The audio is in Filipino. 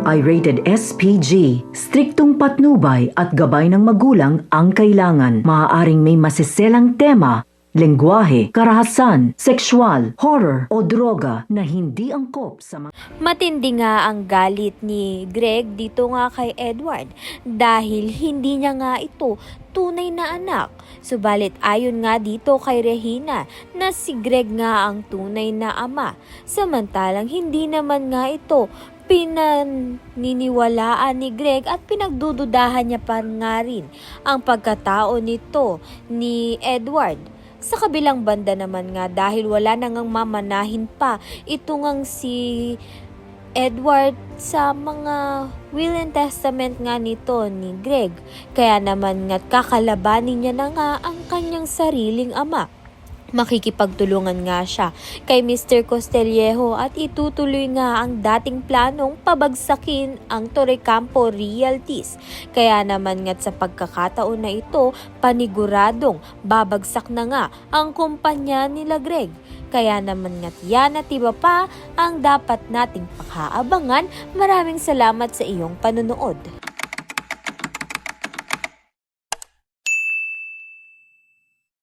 ito ay rated SPG. Striktong patnubay at gabay ng magulang ang kailangan. Maaaring may masiselang tema, lengguwahe, karahasan, sexual, horror o droga na hindi angkop sa mga... Matindi nga ang galit ni Greg dito nga kay Edward dahil hindi niya nga ito tunay na anak. Subalit ayon nga dito kay Regina na si Greg nga ang tunay na ama. Samantalang hindi naman nga ito pinaniniwalaan ni Greg at pinagdududahan niya pa nga rin ang pagkatao nito ni Edward. Sa kabilang banda naman nga dahil wala na ngang mamanahin pa ito ngang si Edward sa mga will and testament nga nito ni Greg. Kaya naman nga kakalabanin niya na nga ang kanyang sariling ama. Makikipagtulungan nga siya kay Mr. Costeliejo at itutuloy nga ang dating planong pabagsakin ang Torrecampo Realties. Kaya naman nga sa pagkakataon na ito, paniguradong babagsak na nga ang kumpanya nila Greg. Kaya naman nga yan at iba pa ang dapat nating pakaabangan. Maraming salamat sa iyong panonood.